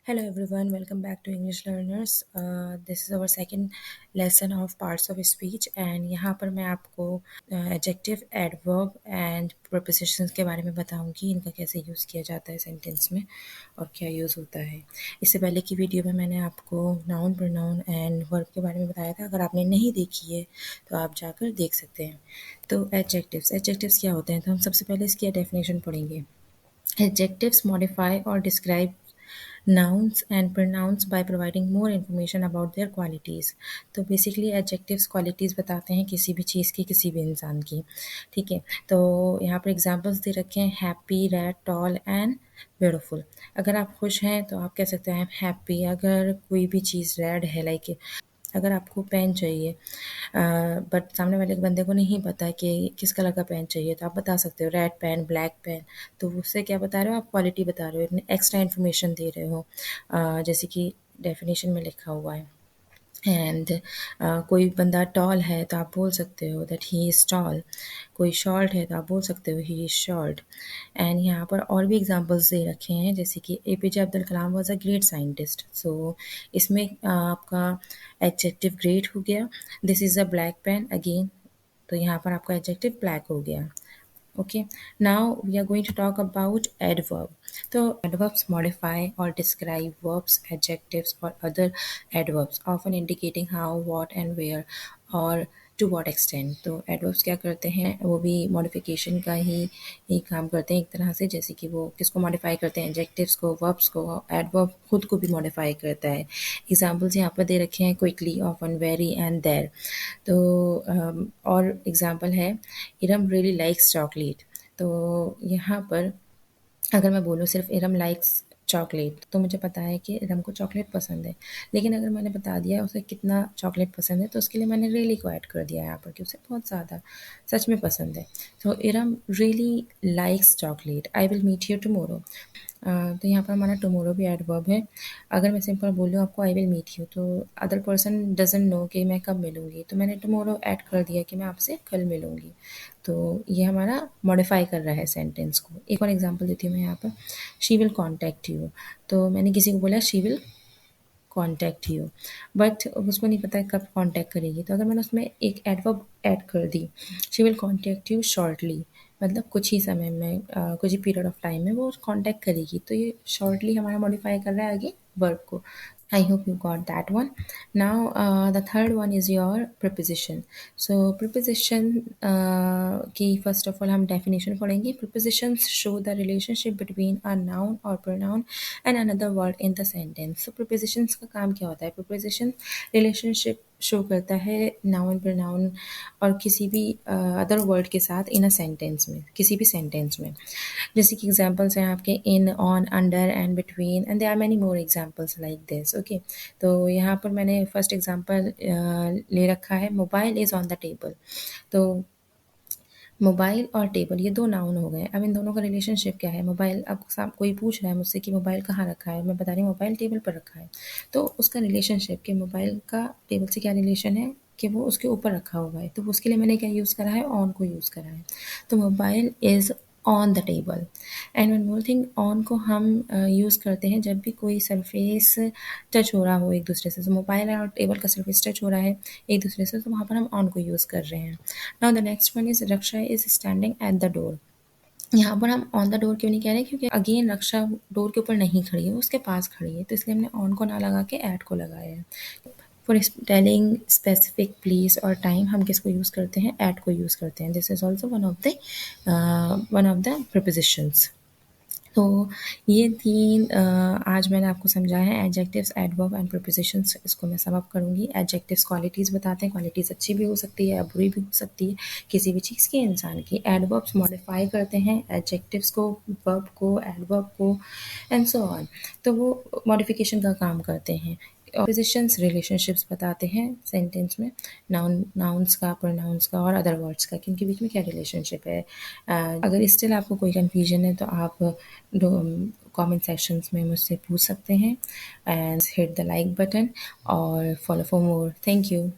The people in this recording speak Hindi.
Hello everyone, welcome back to English Learners. This is our second lesson of parts of speech and यहाँ पर मैं आपको adjective, adverb and prepositions के बारे में बताऊंगी इनका कैसे यूज़ किया जाता है सेंटेंस में और क्या यूज़ होता है। इससे पहले की वीडियो में मैंने आपको नाउन प्रोनाउन एंड वर्ब के बारे में बताया था। अगर आपने नहीं देखी है तो आप जाकर देख सकते हैं। तो एडजेक्टिव्स क्या होते हैं, तो हम सबसे पहले इसकी डेफिनेशन पढ़ेंगे। Adjectives modify or describe nouns and pronouns by providing more information about their qualities। तो बेसिकली एडजेक्टिव्स क्वालिटीज़ बताते हैं किसी भी चीज़ की, किसी भी इंसान की। ठीक है, तो यहाँ पर एग्जांपल्स दे रखे हैं happy, red, tall and beautiful. अगर आप खुश हैं तो आप कह सकते हैं हैप्पी। अगर कोई भी चीज़ रेड है, लाइक अगर आपको पेन चाहिए बट सामने वाले बंदे को नहीं पता कि किस कलर का पेन चाहिए, तो आप बता सकते हो रेड पेन, ब्लैक पेन। तो उससे क्या बता रहे हो, आप क्वालिटी बता रहे हो, एक्स्ट्रा इन्फॉर्मेशन दे रहे हो, जैसे कि डेफिनेशन में लिखा हुआ है। एंड कोई बंदा टॉल है तो आप बोल सकते हो दैट ही इज़ टॉल। कोई शॉर्ट है तो आप बोल सकते हो ही इज़ शॉर्ट। एंड यहाँ पर और भी एग्जांपल्स दे रखे हैं, जैसे कि APJ Abdul Kalam was a great scientist. So इसमें आपका एडजेक्टिव ग्रेट हो गया। This is a black pen again, तो यहाँ पर आपका एडजेक्टिव ब्लैक हो गया। Okay, now we are going to talk about adverb. So adverbs modify or describe verbs, adjectives or other adverbs, often indicating how, what and where or to what extent। तो adverbs क्या करते हैं, वो भी modification का ही काम करते हैं एक तरह से। जैसे कि वो किसको modify करते हैं, adjectives को, verbs को। adverb खुद को भी modify करता है। examples यहाँ पर दे रखे हैं quickly, often, very and there। तो और एग्जाम्पल है इरम रियली लाइक्स चॉकलेट। तो यहाँ पर अगर मैं बोलूँ सिर्फ इरम लाइक्स चॉकलेट, तो मुझे पता है कि इरम को चॉकलेट पसंद है। लेकिन अगर मैंने बता दिया उसे कितना चॉकलेट पसंद है, तो उसके लिए मैंने रियली को ऐड कर दिया यहाँ पर कि उसे बहुत ज़्यादा सच में पसंद है। तो Iram really likes chocolate, I will meet you tomorrow. तो यहाँ पर हमारा टुमारो भी एडवर्ब है। अगर मैं सिंपल बोलूँ आपको आई विल मीट यू, तो अदर पर्सन डजंट नो कि मैं कब मिलूँगी, तो मैंने टुमारो ऐड कर दिया कि मैं आपसे कल मिलूँगी। तो ये हमारा मॉडिफाई कर रहा है सेंटेंस को। एक और एग्जांपल देती हूँ मैं यहाँ पर, शी विल कॉन्टैक्ट यू। तो मैंने किसी को बोला she will contact you, but उसको नहीं पता है कब कॉन्टैक्ट करेगी। तो अगर मैंने उसमें एक एडवर्ब ऐड कर दी, she will contact you shortly, मतलब कुछ ही समय में, कुछ ही पीरियड ऑफ टाइम में वो कॉन्टैक्ट करेगी। तो ये शॉर्टली हमारा मॉडिफाई कर रहा है आगे वर्ब को। I hope you got that one. Now, the third one is your preposition. So, preposition की first of all हम definition पढ़ेंगे. Prepositions show the relationship between a noun or pronoun and another word in the sentence. So, prepositions का काम क्या होता है? Preposition relationship शो करता है नाउन प्रोनाउन और किसी भी अदर वर्ड के साथ इन अ सेंटेंस में, किसी भी सेंटेंस में। जैसे कि एग्जांपल्स हैं आपके in, on, under and between and there are many more examples like this. Okay, तो यहाँ पर मैंने फर्स्ट एग्जांपल ले रखा है, mobile is on the table. तो मोबाइल और टेबल ये दो नाउन हो गए। अब इन दोनों का रिलेशनशिप क्या है, मोबाइल, आपको कोई पूछ रहा है मुझसे कि मोबाइल कहाँ रखा है, मैं बता रही हूँ मोबाइल टेबल पर रखा है। तो उसका रिलेशनशिप कि मोबाइल का टेबल से क्या रिलेशन है कि वो उसके ऊपर रखा हुआ है। तो उसके लिए मैंने क्या यूज़ करा है, ऑन को यूज़ करा है। तो mobile is on the table. And one more thing, on को हम यूज़ करते हैं जब भी कोई सरफेस टच हो रहा हो एक दूसरे से। तो मोबाइल और टेबल का सरफेस टच हो रहा है एक दूसरे से, तो वहाँ पर हम ऑन को यूज़ कर रहे हैं। Now the next one is Raksha is standing at the door. यहाँ पर हम ऑन द डोर क्यों नहीं कह रहे, क्योंकि अगेन रक्षा डोर के ऊपर नहीं खड़ी है, उसके पास खड़ी है, तो इसलिए हमने ऑन को ना लगा के एट को लगाया है। फॉर टेलिंग स्पेसिफिक प्लेस और टाइम हम किसको यूज़ करते हैं, एट को यूज़ करते हैं। This is also one of the propositions. तो ये तीन आज मैंने आपको समझाया है, एडजेक्टिव्स, एडवर्ब एंड प्रीपोजिशंस। इसको मैं सम अप करूँगी। एडजेक्टिव्स क्वालिटीज़ बताते हैं, क्वालिटीज़ अच्छी भी हो सकती है या बुरी भी हो सकती है किसी भी चीज़ की, इंसान की। एडवर्ब्स मॉडिफाई करते हैं एडजेक्टिव्स को, वर्ब को, एडवर्ब को एंड सो ऑन। तो वो मॉडिफिकेशन का काम करते हैं। प्रीपोजिशंस रिलेशनशिप्स बताते हैं सेंटेंस में, नाउन्स का, प्रोनाउंस का और अदर वर्ड्स का, कि उनके बीच में क्या रिलेशनशिप है। अगर स्टिल आपको कोई कन्फ्यूजन है तो आप कमेंट सेक्शंस में मुझसे पूछ सकते हैं। And hit the like button और follow for more. Thank you.